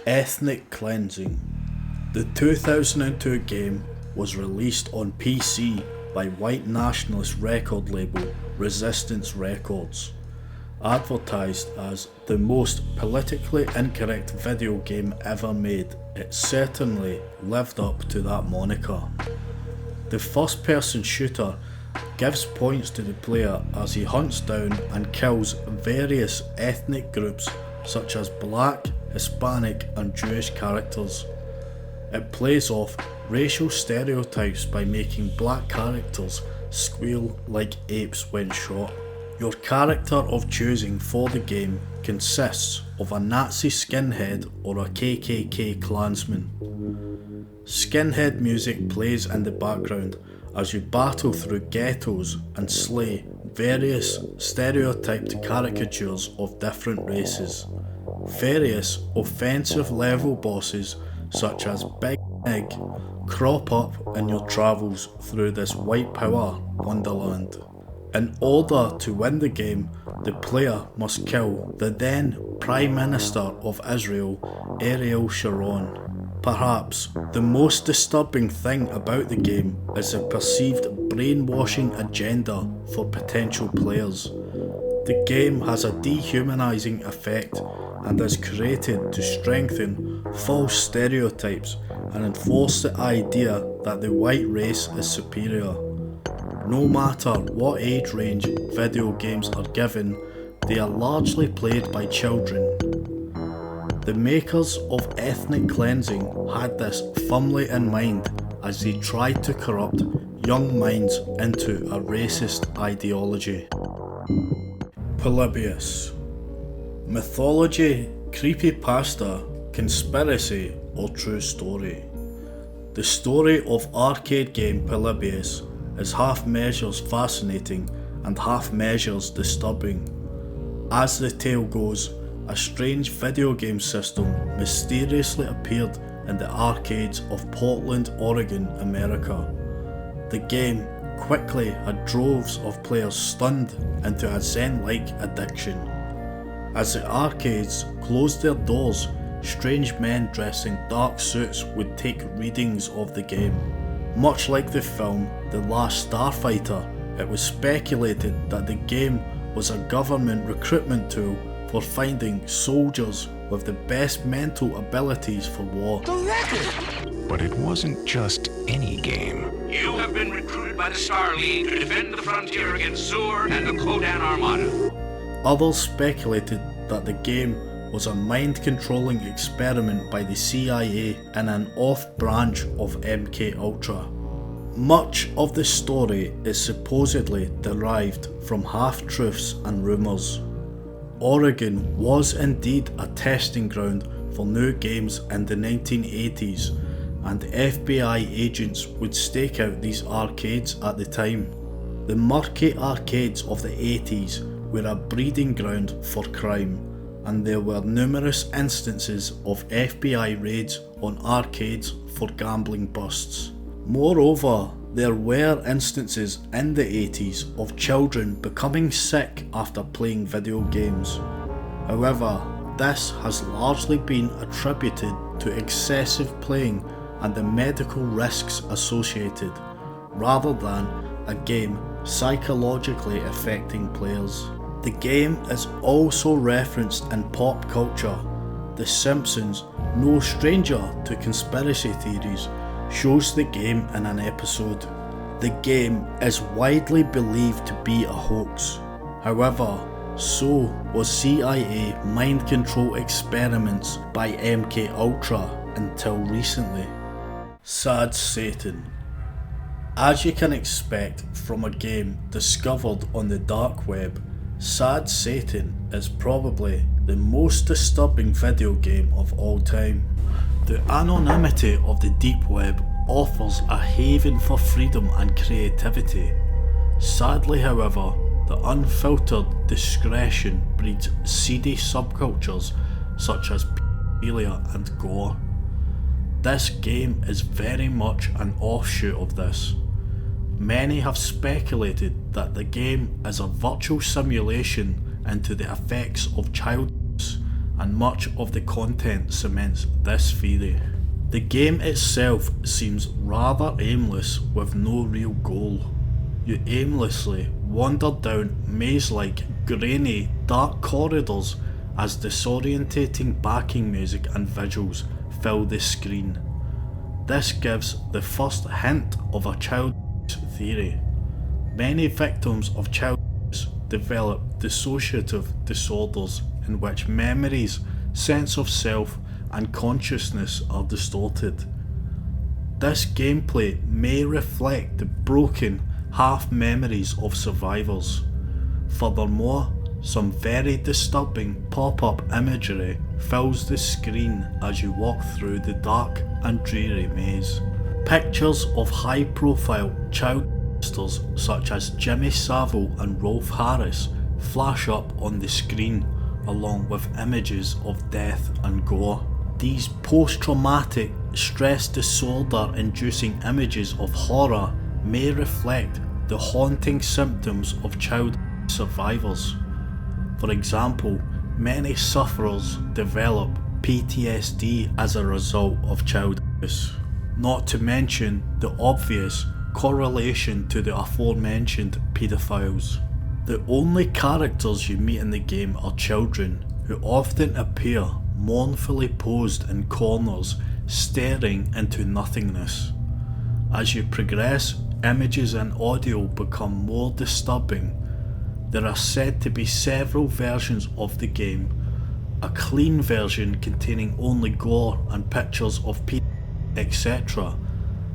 Ethnic Cleansing. The 2002 game was released on PC by white nationalist record label Resistance Records. Advertised as the most politically incorrect video game ever made, it certainly lived up to that moniker. The first-person shooter gives points to the player as he hunts down and kills various ethnic groups such as Black, Hispanic and Jewish characters. It plays off racial stereotypes by making black characters squeal like apes when shot. Your character of choosing for the game consists of a Nazi skinhead or a KKK Klansman. Skinhead music plays in the background as you battle through ghettos and slay various stereotyped caricatures of different races. Various offensive level bosses such as Big Nig crop up in your travels through this white power wonderland. In order to win the game, the player must kill the then Prime Minister of Israel, Ariel Sharon. Perhaps the most disturbing thing about the game is the perceived brainwashing agenda for potential players. The game has a dehumanising effect and is created to strengthen false stereotypes and enforce the idea that the white race is superior. No matter what age range video games are given, they are largely played by children. The makers of Ethnic Cleansing had this firmly in mind as they tried to corrupt young minds into a racist ideology. Polibius. Mythology, creepypasta, conspiracy or true story? The story of arcade game Polibius is half measures fascinating and half measures disturbing. As the tale goes, a strange video game system mysteriously appeared in the arcades of Portland, Oregon, America. The game quickly had droves of players stunned into a zen-like addiction. As the arcades closed their doors, strange men dressed in dark suits would take readings of the game. Much like the film The Last Starfighter, it was speculated that the game was a government recruitment tool for finding soldiers with the best mental abilities for war. But it wasn't just any game. You have been recruited by the Star League to defend the frontier against Zur and the Kodan Armada. Others speculated that the game was a mind-controlling experiment by the CIA in an off-branch of MKUltra. Much of the story is supposedly derived from half-truths and rumours. Oregon was indeed a testing ground for new games in the 1980s, and FBI agents would stake out these arcades at the time. The murky arcades of the 80s were a breeding ground for crime, and there were numerous instances of FBI raids on arcades for gambling busts. Moreover, there were instances in the 80s of children becoming sick after playing video games. However, this has largely been attributed to excessive playing and the medical risks associated, rather than a game psychologically affecting players. The game is also referenced in pop culture. The Simpsons, no stranger to conspiracy theories, shows the game in an episode. The game is widely believed to be a hoax. However, so was CIA mind control experiments by MKUltra until recently. Sad Satan. As you can expect from a game discovered on the dark web, Sad Satan is probably the most disturbing video game of all time. The anonymity of the deep web offers a haven for freedom and creativity. Sadly, however, the unfiltered discretion breeds seedy subcultures such as pedophilia and gore. This game is very much an offshoot of this. Many have speculated that the game is a virtual simulation into the effects of child abuse and much of the content cements this theory. The game itself seems rather aimless with no real goal. You aimlessly wander down maze-like, grainy, dark corridors as disorientating backing music and visuals fill the screen. This gives the first hint of a child abuse theory. Many victims of child abuse develop dissociative disorders in which memories, sense of self, and consciousness are distorted. This gameplay may reflect the broken half memories of survivors. Furthermore, some very disturbing pop-up imagery fills the screen as you walk through the dark and dreary maze. Pictures of high-profile child monsters such as Jimmy Savile and Rolf Harris flash up on the screen, along with images of death and gore. These post-traumatic stress disorder inducing images of horror may reflect the haunting symptoms of child survivors. For example, many sufferers develop PTSD as a result of child abuse, not to mention the obvious correlation to the aforementioned paedophiles. The only characters you meet in the game are children, who often appear mournfully posed in corners, staring into nothingness. As you progress, images and audio become more disturbing. There are said to be several versions of the game, a clean version containing only gore and pictures of people, etc.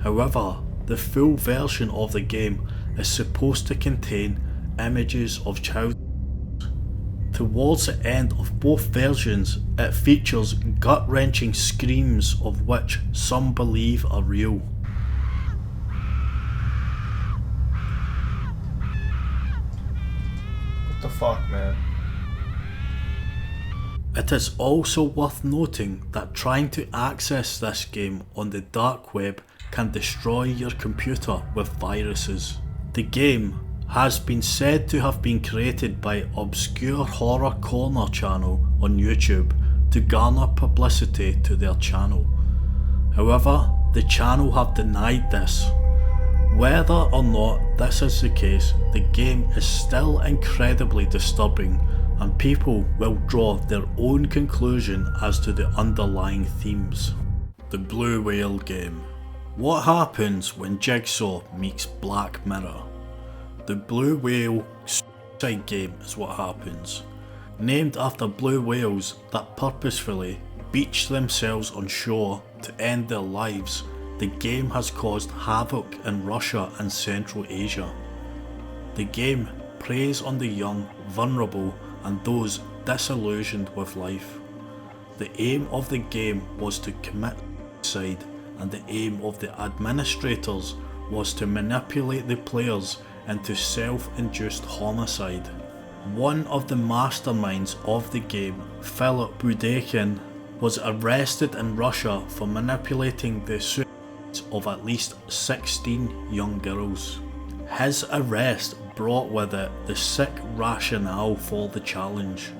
However, the full version of the game is supposed to contain images of child. Towards the end of both versions, it features gut-wrenching screams of which some believe are real. What the fuck, man? It is also worth noting that trying to access this game on the dark web can destroy your computer with viruses. The game has been said to have been created by Obscure Horror Corner channel on YouTube to garner publicity to their channel. However, the channel have denied this. Whether or not this is the case, the game is still incredibly disturbing, and people will draw their own conclusion as to the underlying themes. The Blue Whale game. What happens when Jigsaw meets Black Mirror? The Blue Whale suicide game is what happens. Named after blue whales that purposefully beach themselves on shore to end their lives, the game has caused havoc in Russia and Central Asia. The game preys on the young, vulnerable, and those disillusioned with life. The aim of the game was to commit suicide, and the aim of the administrators was to manipulate the players into self-induced homicide. One of the masterminds of the game, Philip Budekin, was arrested in Russia for manipulating the suicides of at least 16 young girls. His arrest brought with it the sick rationale for the challenge.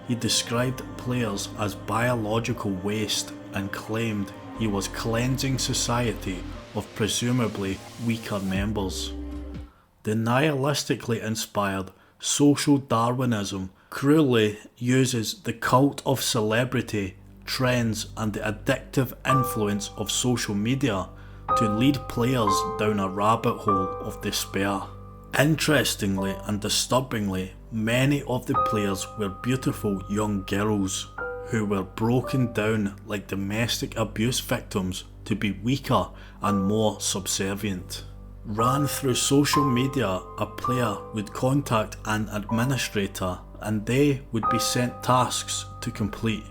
He described players as biological waste and claimed he was cleansing society of presumably weaker members. The nihilistically inspired social Darwinism cruelly uses the cult of celebrity, trends, and the addictive influence of social media to lead players down a rabbit hole of despair. Interestingly and disturbingly, many of the players were beautiful young girls who were broken down like domestic abuse victims to be weaker and more subservient. Ran through social media, a player would contact an administrator and they would be sent tasks to complete.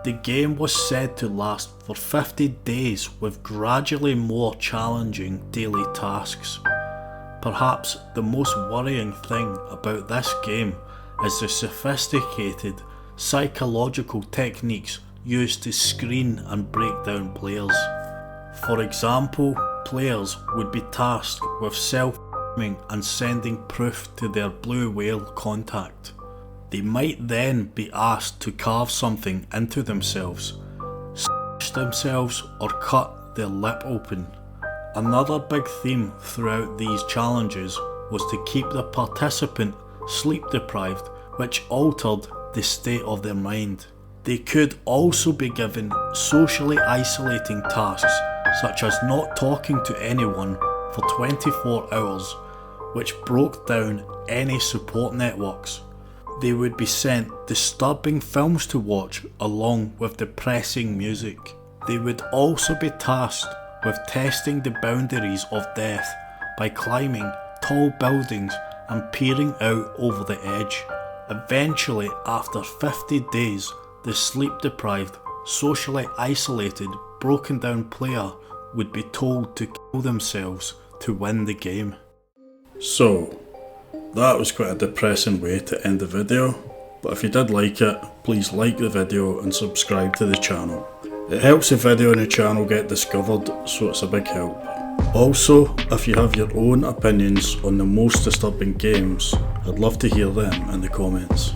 The game was said to last for 50 days with gradually more challenging daily tasks. Perhaps the most worrying thing about this game is the sophisticated psychological techniques used to screen and break down players. For example, players would be tasked with self-harming and sending proof to their blue whale contact. They might then be asked to carve something into themselves, slash themselves, or cut their lip open. Another big theme throughout these challenges was to keep the participant sleep deprived, which altered the state of their mind. They could also be given socially isolating tasks, such as not talking to anyone for 24 hours, which broke down any support networks. They would be sent disturbing films to watch along with depressing music. They would also be tasked with testing the boundaries of death by climbing tall buildings and peering out over the edge. Eventually, after 50 days, the sleep-deprived, socially isolated, broken down player would be told to kill themselves to win the game. So, that was quite a depressing way to end the video, but if you did like it, please like the video and subscribe to the channel. It helps the video and the channel get discovered, so it's a big help. Also, if you have your own opinions on the most disturbing games, I'd love to hear them in the comments.